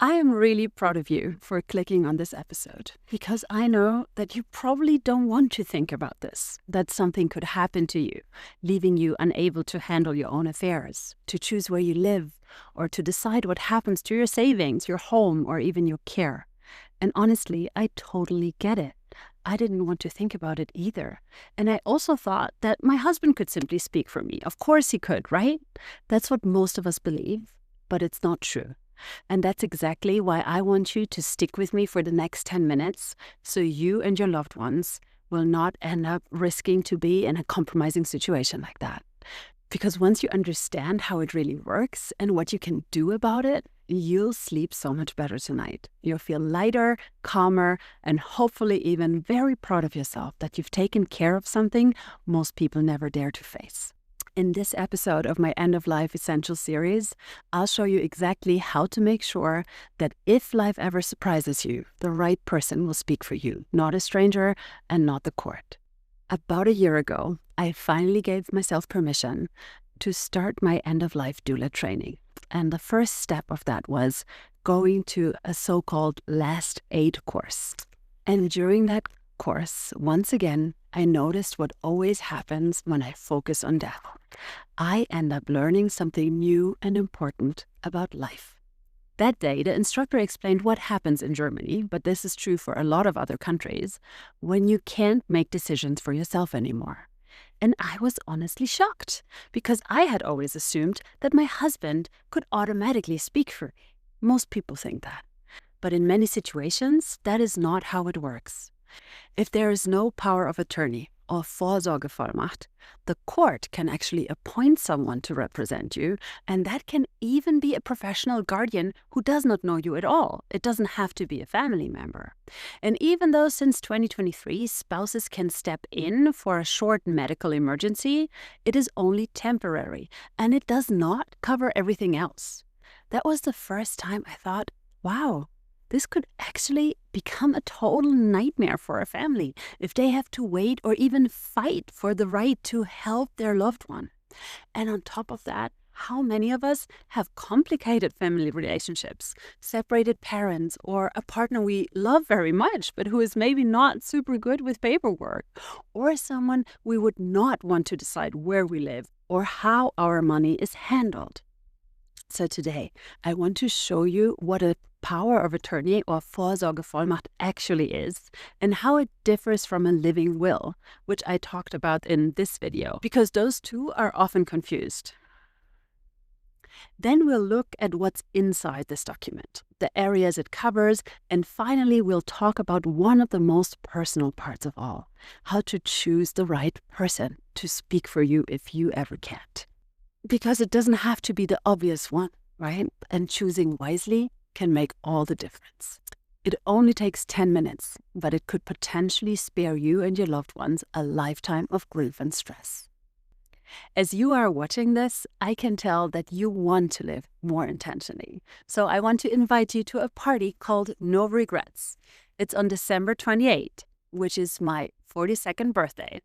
I am really proud of you for clicking on this episode because I know that you probably don't want to think about this, that something could happen to you, leaving you unable to handle your own affairs, to choose where you live, or to decide what happens to your savings, your home, or even your care. And honestly, I totally get it. I didn't want to think about it either. And I also thought that my husband could simply speak for me. Of course he could, right? That's what most of us believe, but it's not true. And that's exactly why I want you to stick with me for the next 10 minutes so you and your loved ones will not end up risking to be in a compromising situation like that. Because once you understand how it really works and what you can do about it, you'll sleep so much better tonight. You'll feel lighter, calmer, and hopefully even very proud of yourself that you've taken care of something most people never dare to face. In this episode of my End of Life Essentials series, I'll show you exactly how to make sure that if life ever surprises you, the right person will speak for you, not a stranger and not the court. About a year ago, I finally gave myself permission to start my end-of-life doula training. And the first step of that was going to a so-called last aid course. And during that course, once again, I noticed what always happens when I focus on death. I end up learning something new and important about life. That day, the instructor explained what happens in Germany, but this is true for a lot of other countries, when you can't make decisions for yourself anymore. And I was honestly shocked, because I had always assumed that my husband could automatically speak for me. Most people think that. But in many situations, that is not how it works. If there is no power of attorney or Vorsorgevollmacht, the court can actually appoint someone to represent you, and that can even be a professional guardian who does not know you at all. It doesn't have to be a family member. And even though since 2023 spouses can step in for a short medical emergency, it is only temporary, and it does not cover everything else. That was the first time I thought, wow, this could actually become a total nightmare for a family if they have to wait or even fight for the right to help their loved one. And on top of that, how many of us have complicated family relationships, separated parents, or a partner we love very much, but who is maybe not super good with paperwork, or someone we would not want to decide where we live or how our money is handled. So today, I want to show you what a power of attorney or Vorsorgevollmacht actually is and how it differs from a living will, which I talked about in this video, because those two are often confused. Then we'll look at what's inside this document, the areas it covers, and finally we'll talk about one of the most personal parts of all, how to choose the right person to speak for you if you ever can't. Because it doesn't have to be the obvious one, right? And choosing wisely can make all the difference. It only takes 10 minutes, but it could potentially spare you and your loved ones a lifetime of grief and stress. As you are watching this, I can tell that you want to live more intentionally. So I want to invite you to a party called No Regrets. It's on December 28th, which is my 42nd birthday.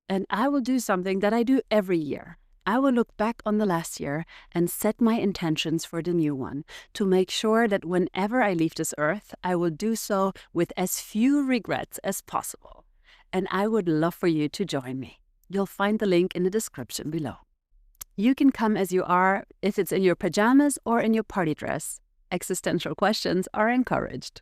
And I will do something that I do every year. I will look back on the last year and set my intentions for the new one to make sure that whenever I leave this earth, I will do so with as few regrets as possible. And I would love for you to join me. You'll find the link in the description below. You can come as you are, if it's in your pajamas or in your party dress. Existential questions are encouraged.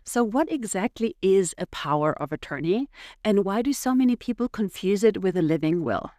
So what exactly is a power of attorney, and why do so many people confuse it with a living will?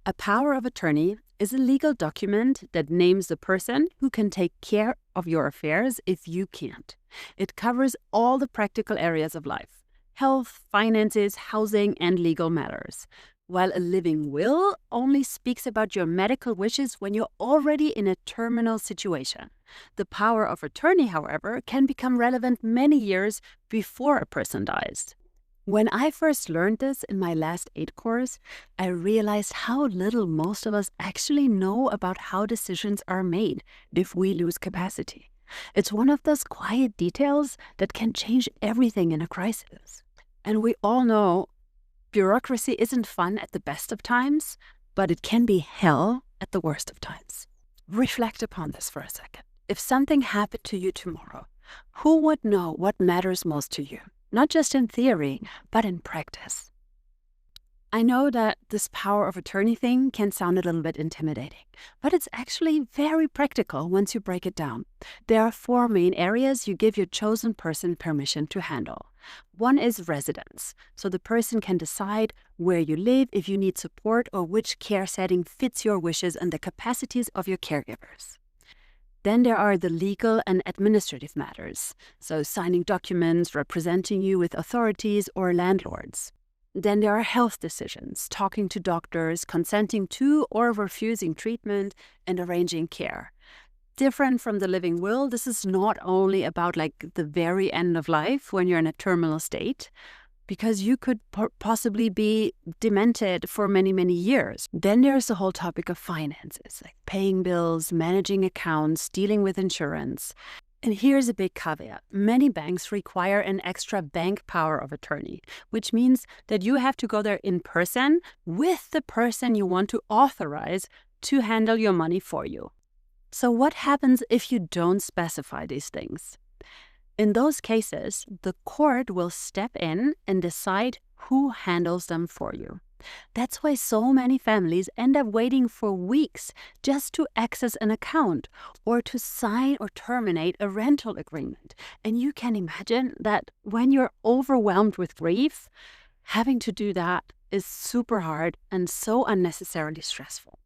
A power of attorney is a legal document that names the person who can take care of your affairs if you can't. It covers all the practical areas of life: health, finances, housing, and legal matters. While a living will only speaks about your medical wishes when you're already in a terminal situation. The power of attorney, however, can become relevant many years before a person dies. When I first learned this in my last aid course, I realized how little most of us actually know about how decisions are made if we lose capacity. It's one of those quiet details that can change everything in a crisis. And we all know bureaucracy isn't fun at the best of times, but it can be hell at the worst of times. Reflect upon this for a second. If something happened to you tomorrow, who would know what matters most to you? Not just in theory, but in practice. I know that this power of attorney thing can sound a little bit intimidating, but it's actually very practical once you break it down. There are 4 main areas you give your chosen person permission to handle. One is residence, so the person can decide where you live, if you need support, or which care setting fits your wishes and the capacities of your caregivers. Then there are the legal and administrative matters, so signing documents, representing you with authorities or landlords. Then there are health decisions, talking to doctors, consenting to or refusing treatment, and arranging care. Different from the living will, this is not only about the very end of life when you're in a terminal state, because you could possibly be demented for many, many years. Then there's the whole topic of finances, like paying bills, managing accounts, dealing with insurance. And here's a big caveat. Many banks require an extra bank power of attorney, which means that you have to go there in person with the person you want to authorize to handle your money for you. So what happens if you don't specify these things? In those cases, the court will step in and decide who handles them for you. That's why so many families end up waiting for weeks just to access an account or to sign or terminate a rental agreement. And you can imagine that when you're overwhelmed with grief, having to do that is super hard and so unnecessarily stressful.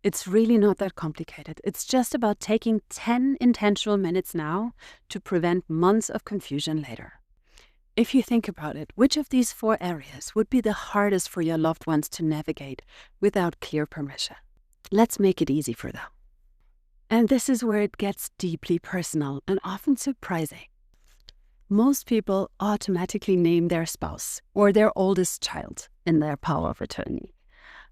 It's really not that complicated. It's just about taking 10 intentional minutes now to prevent months of confusion later. If you think about it, which of these 4 areas would be the hardest for your loved ones to navigate without clear permission? Let's make it easy for them. And this is where it gets deeply personal and often surprising. Most people automatically name their spouse or their oldest child in their power of attorney.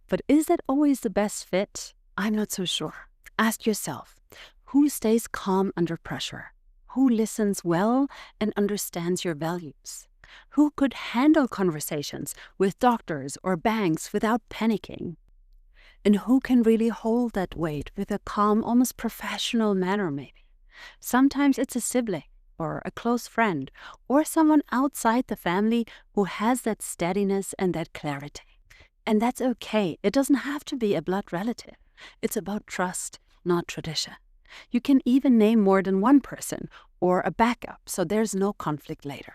But is that always the best fit? I'm not so sure. Ask yourself, who stays calm under pressure? Who listens well and understands your values? Who could handle conversations with doctors or banks without panicking? And who can really hold that weight with a calm, almost professional manner maybe? Sometimes it's a sibling or a close friend or someone outside the family who has that steadiness and that clarity. And that's okay. It doesn't have to be a blood relative. It's about trust, not tradition. You can even name more than one person or a backup, so there's no conflict later.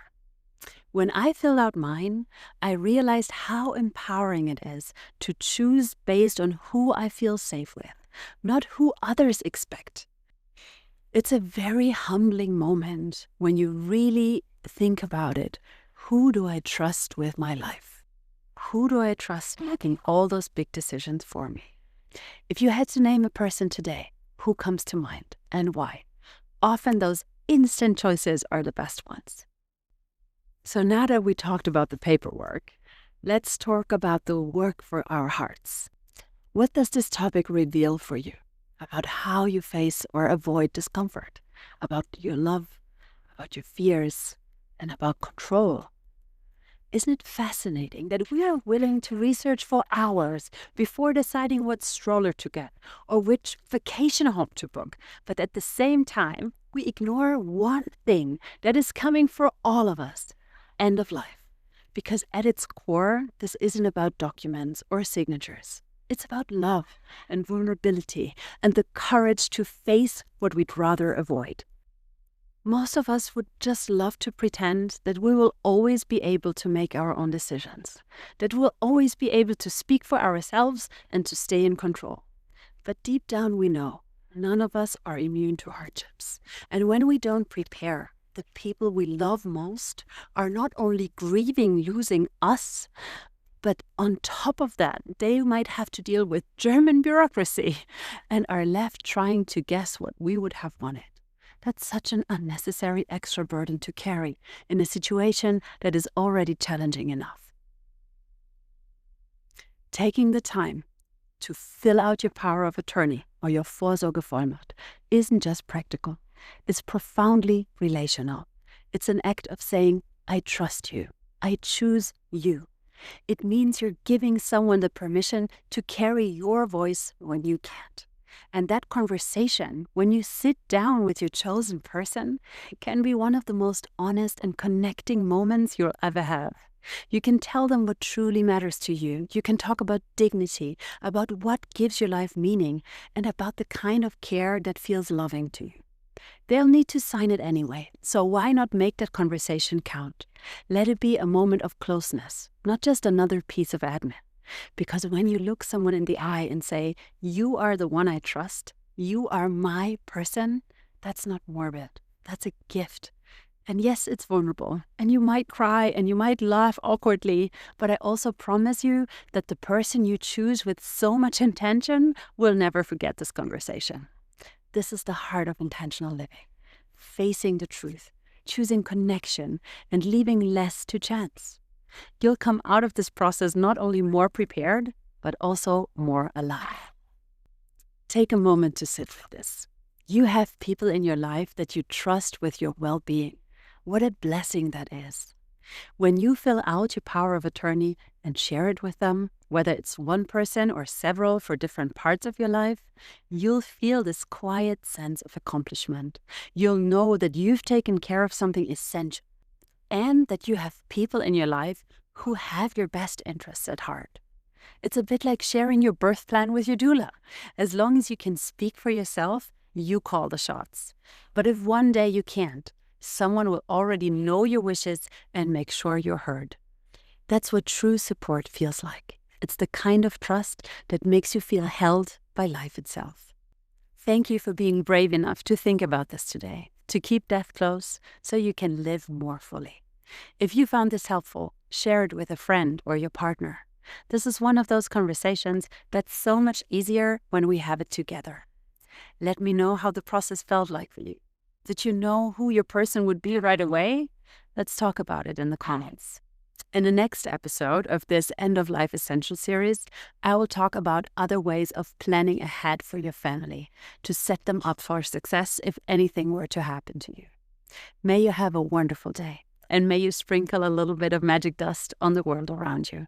When I filled out mine, I realized how empowering it is to choose based on who I feel safe with, not who others expect. It's a very humbling moment when you really think about it. Who do I trust with my life? Who do I trust making all those big decisions for me? If you had to name a person today, who comes to mind and why? Often those instant choices are the best ones. So now that we talked about the paperwork, let's talk about the work for our hearts. What does this topic reveal for you about how you face or avoid discomfort, about your love, about your fears, and about control? Isn't it fascinating that we are willing to research for hours before deciding what stroller to get or which vacation home to book, but at the same time, we ignore one thing that is coming for all of us: end of life. Because at its core, this isn't about documents or signatures. It's about love and vulnerability and the courage to face what we'd rather avoid. Most of us would just love to pretend that we will always be able to make our own decisions, that we'll always be able to speak for ourselves and to stay in control. But deep down we know none of us are immune to hardships. And when we don't prepare, the people we love most are not only grieving losing us, but on top of that, they might have to deal with German bureaucracy and are left trying to guess what we would have wanted. That's such an unnecessary extra burden to carry in a situation that is already challenging enough. Taking the time to fill out your power of attorney or your Vorsorgevollmacht isn't just practical, it's profoundly relational. It's an act of saying, I trust you, I choose you. It means you're giving someone the permission to carry your voice when you can't. And that conversation, when you sit down with your chosen person, can be one of the most honest and connecting moments you'll ever have. You can tell them what truly matters to you. You can talk about dignity, about what gives your life meaning, and about the kind of care that feels loving to you. They'll need to sign it anyway, so why not make that conversation count? Let it be a moment of closeness, not just another piece of admin. Because when you look someone in the eye and say, "You are the one I trust, you are my person," that's not morbid, that's a gift. And yes, it's vulnerable, and you might cry and you might laugh awkwardly, but I also promise you that the person you choose with so much intention will never forget this conversation. This is the heart of intentional living, facing the truth, choosing connection, and leaving less to chance. You'll come out of this process not only more prepared, but also more alive. Take a moment to sit with this. You have people in your life that you trust with your well-being. What a blessing that is. When you fill out your power of attorney and share it with them, whether it's one person or several for different parts of your life, you'll feel this quiet sense of accomplishment. You'll know that you've taken care of something essential and that you have people in your life who have your best interests at heart. It's a bit like sharing your birth plan with your doula. As long as you can speak for yourself, you call the shots. But if one day you can't, someone will already know your wishes and make sure you're heard. That's what true support feels like. It's the kind of trust that makes you feel held by life itself. Thank you for being brave enough to think about this today, to keep death close so you can live more fully. If you found this helpful, share it with a friend or your partner. This is one of those conversations that's so much easier when we have it together. Let me know how the process felt like for you. Did you know who your person would be right away? Let's talk about it in the comments. In the next episode of this End of Life Essential series, I will talk about other ways of planning ahead for your family to set them up for success if anything were to happen to you. May you have a wonderful day, and may you sprinkle a little bit of magic dust on the world around you.